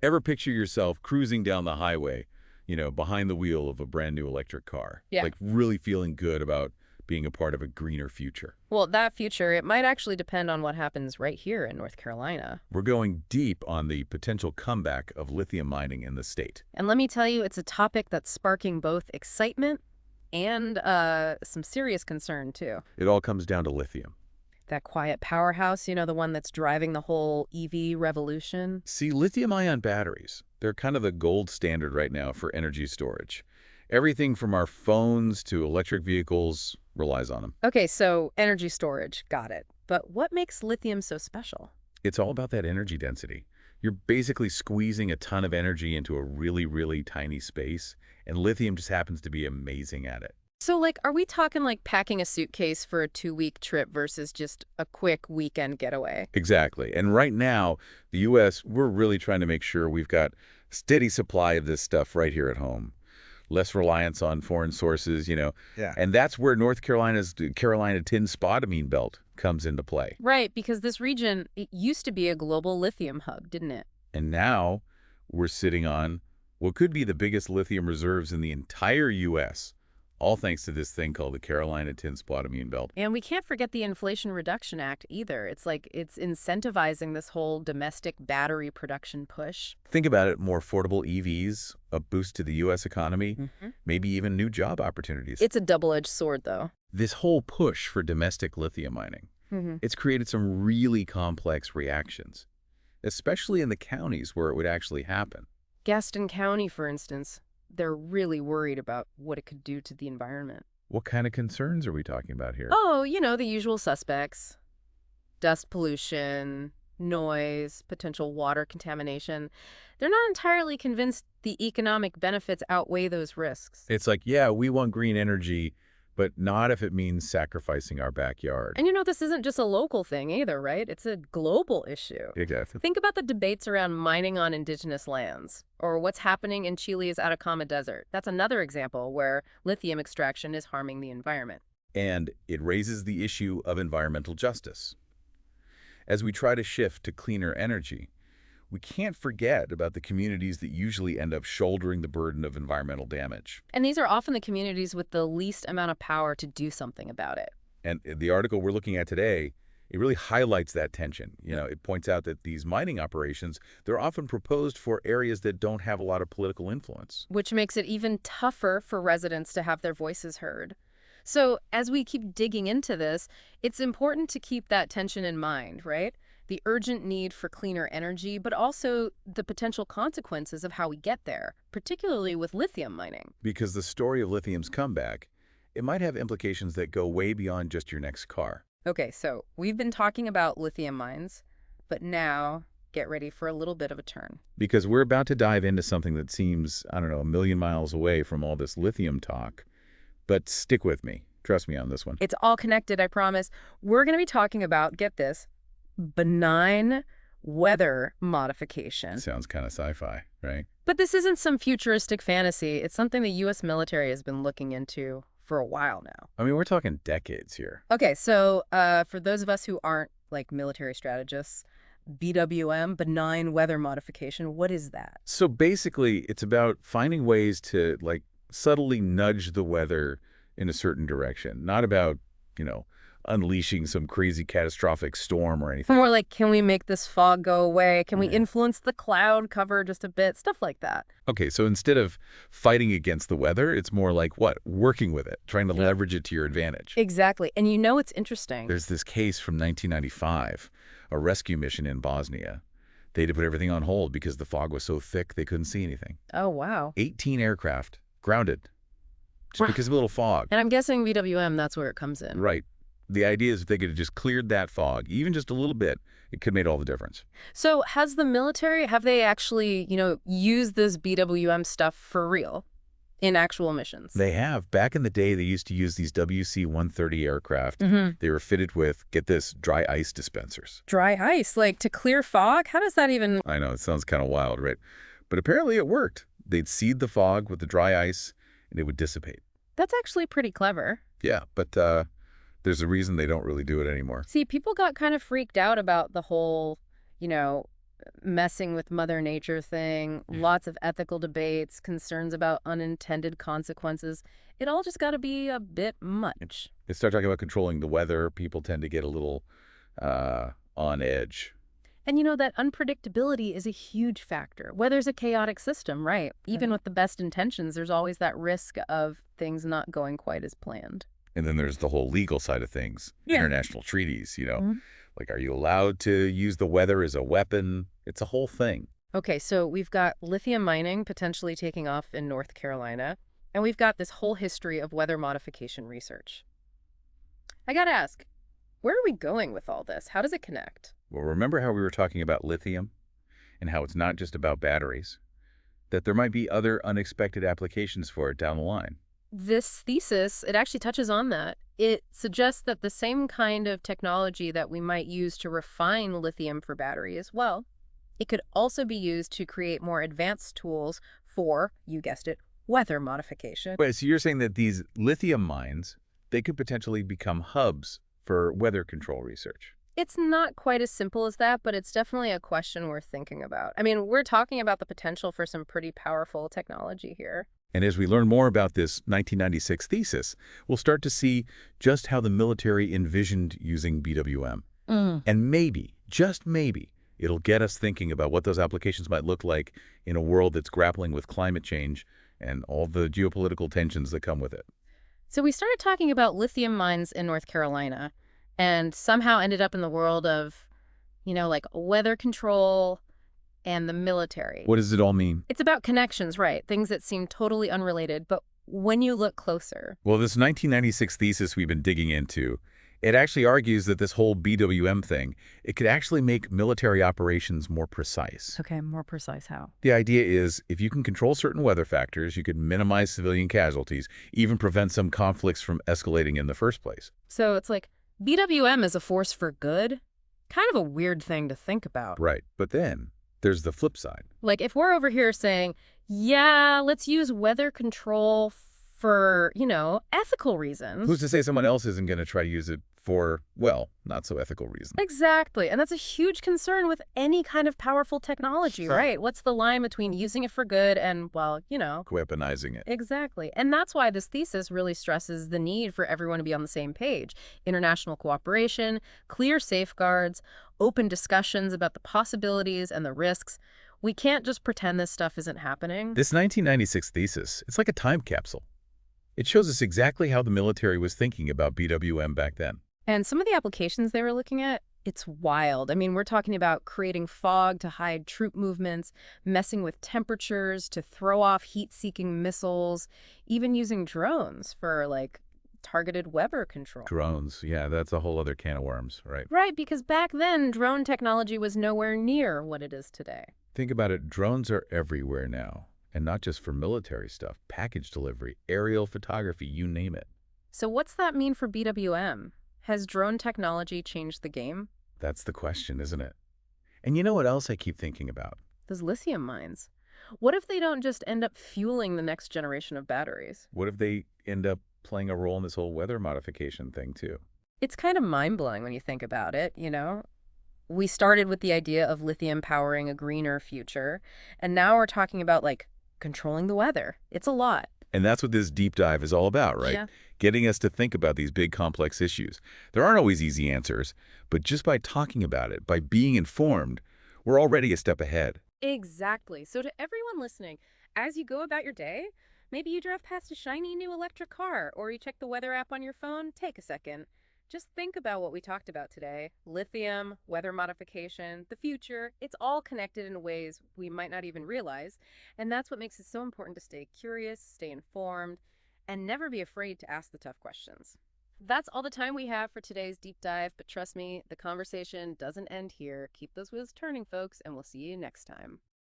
Ever picture yourself cruising down the highway, behind the wheel of a brand new electric car? Yeah. Like really feeling good about being a part of a greener future. Well, that future, it might actually depend on what happens right here in North Carolina. We're going deep on the potential comeback of lithium mining in the state. And let me tell you, it's a topic that's sparking both excitement and some serious concern, too. It all comes down to lithium. That quiet powerhouse, the one that's driving the whole EV revolution. See, lithium-ion batteries, they're kind of the gold standard right now for energy storage. Everything from our phones to electric vehicles relies on them. Okay, so energy storage, got it. But what makes lithium so special? It's all about that energy density. You're basically squeezing a ton of energy into a really, really tiny space, and lithium just happens to be amazing at it. So, are we talking like packing a suitcase for a 2-week trip versus just a quick weekend getaway? Exactly. And right now, the U.S., we're really trying to make sure we've got steady supply of this stuff right here at home. Less reliance on foreign sources. Yeah. And that's where North Carolina's Carolina tin spodumene belt comes into play. Right, because this region, it used to be a global lithium hub, didn't it? And now we're sitting on what could be the biggest lithium reserves in the entire U.S., all thanks to this thing called the Carolina tin spodumene belt. And we can't forget the Inflation Reduction Act either. It's it's incentivizing this whole domestic battery production push. Think about it, more affordable EVs, a boost to the U.S. economy, maybe even new job opportunities. It's a double-edged sword, though. This whole push for domestic lithium mining, it's created some really complex reactions, especially in the counties where it would actually happen. Gaston County, for instance, they're really worried about what it could do to the environment. What kind of concerns are we talking about here? Oh, the usual suspects. Dust pollution, noise, potential water contamination. They're not entirely convinced the economic benefits outweigh those risks. It's like, yeah, we want green energy, but not if it means sacrificing our backyard. And this isn't just a local thing either, right? It's a global issue. Exactly. Think about the debates around mining on indigenous lands, or what's happening in Chile's Atacama Desert. That's another example where lithium extraction is harming the environment. And it raises the issue of environmental justice. As we try to shift to cleaner energy, we can't forget about the communities that usually end up shouldering the burden of environmental damage. And these are often the communities with the least amount of power to do something about it. And the article we're looking at today, it really highlights that tension. It points out that these mining operations, they're often proposed for areas that don't have a lot of political influence. Which makes it even tougher for residents to have their voices heard. So as we keep digging into this, it's important to keep that tension in mind, right? The urgent need for cleaner energy, but also the potential consequences of how we get there, particularly with lithium mining. Because the story of lithium's comeback, it might have implications that go way beyond just your next car. Okay, so we've been talking about lithium mines, but now get ready for a little bit of a turn. Because we're about to dive into something that seems, I don't know, a million miles away from all this lithium talk. But stick with me. Trust me on this one. It's all connected, I promise. We're going to be talking about, get this, benign weather modification. Sounds kind of sci-fi, right? But this isn't some futuristic fantasy. It's something the U.S. military has been looking into for a while now. I mean, we're talking decades here. Okay, so for those of us who aren't military strategists, BWM, benign weather modification, what is that? So basically, it's about finding ways to subtly nudge the weather in a certain direction. Not about, unleashing some crazy catastrophic storm or anything. More like, can we make this fog go away? Can we influence the cloud cover just a bit? Stuff like that. Okay, so instead of fighting against the weather, it's more like what? Working with it, trying to leverage it to your advantage. Exactly. And it's interesting. There's this case from 1995, a rescue mission in Bosnia. They had to put everything on hold because the fog was so thick they couldn't see anything. Oh, wow. 18 aircraft grounded just because of a little fog. And I'm guessing BWM, that's where it comes in. Right. The idea is if they could have just cleared that fog, even just a little bit, it could have made all the difference. So has the military, have they actually, used this BWM stuff for real in actual missions? They have. Back in the day, they used to use these WC-130 aircraft. They were fitted with, get this, dry ice dispensers. Dry ice? To clear fog? How does that even... I know, it sounds kind of wild, right? But apparently it worked. They'd seed the fog with the dry ice, and it would dissipate. That's actually pretty clever. Yeah, but there's a reason they don't really do it anymore. See, people got kind of freaked out about the whole, messing with Mother Nature thing, lots of ethical debates, concerns about unintended consequences. It all just got to be a bit much. You start talking about controlling the weather, people tend to get a little on edge. And that unpredictability is a huge factor. Weather's a chaotic system, right? Even with the best intentions, there's always that risk of things not going quite as planned. And then there's the whole legal side of things, Yeah. international treaties, Mhm. like are you allowed to use the weather as a weapon? It's a whole thing. Okay, so we've got lithium mining potentially taking off in North Carolina, and we've got this whole history of weather modification research. I gotta ask, where are we going with all this? How does it connect? Well, remember how we were talking about lithium and how it's not just about batteries, that there might be other unexpected applications for it down the line. This thesis, it actually touches on that. It suggests that the same kind of technology that we might use to refine lithium for batteries, well, it could also be used to create more advanced tools for, you guessed it, weather modification. Wait, so you're saying that these lithium mines, they could potentially become hubs for weather control research? It's not quite as simple as that, but it's definitely a question worth thinking about. I mean, we're talking about the potential for some pretty powerful technology here. And as we learn more about this 1996 thesis, we'll start to see just how the military envisioned using BWM. And maybe, just maybe, it'll get us thinking about what those applications might look like in a world that's grappling with climate change and all the geopolitical tensions that come with it. So we started talking about lithium mines in North Carolina and somehow ended up in the world of, like weather control and the military. What does it all mean? It's about connections, right? Things that seem totally unrelated, but when you look closer. Well, this 1996 thesis we've been digging into, it actually argues that this whole BWM thing, it could actually make military operations more precise. Okay, more precise how? The idea is if you can control certain weather factors, you could minimize civilian casualties, even prevent some conflicts from escalating in the first place. So it's like BWM is a force for good? Kind of a weird thing to think about. Right. But then there's the flip side. Like if we're over here saying, yeah, let's use weather control for, ethical reasons. Who's to say someone else isn't going to try to use it for, well, not so ethical reasons? Exactly. And that's a huge concern with any kind of powerful technology, Sure. right? What's the line between using it for good and, well, Weaponizing it. Exactly. And that's why this thesis really stresses the need for everyone to be on the same page. International cooperation, clear safeguards, open discussions about the possibilities and the risks. We can't just pretend this stuff isn't happening. This 1996 thesis, it's like a time capsule. It shows us exactly how the military was thinking about BWM back then. And some of the applications they were looking at, it's wild. I mean, we're talking about creating fog to hide troop movements, messing with temperatures to throw off heat-seeking missiles, even using drones for, targeted weather control. Drones, yeah, that's a whole other can of worms, right? Right, because back then, drone technology was nowhere near what it is today. Think about it, drones are everywhere now. And not just for military stuff, package delivery, aerial photography, you name it. So what's that mean for BWM? Has drone technology changed the game? That's the question, isn't it? And you know what else I keep thinking about? Those lithium mines. What if they don't just end up fueling the next generation of batteries? What if they end up playing a role in this whole weather modification thing, too? It's kind of mind-blowing when you think about it. We started with the idea of lithium powering a greener future, and now we're talking about, controlling the weather. It's a lot. And that's what this deep dive is all about, right? Yeah. Getting us to think about these big, complex issues. There aren't always easy answers, but just by talking about it, by being informed, we're already a step ahead. Exactly. So to everyone listening, as you go about your day, maybe you drive past a shiny new electric car or you check the weather app on your phone, take a second. Just think about what we talked about today. Lithium, weather modification, the future, it's all connected in ways we might not even realize. And that's what makes it so important to stay curious, stay informed, and never be afraid to ask the tough questions. That's all the time we have for today's deep dive, but trust me, the conversation doesn't end here. Keep those wheels turning, folks, and we'll see you next time.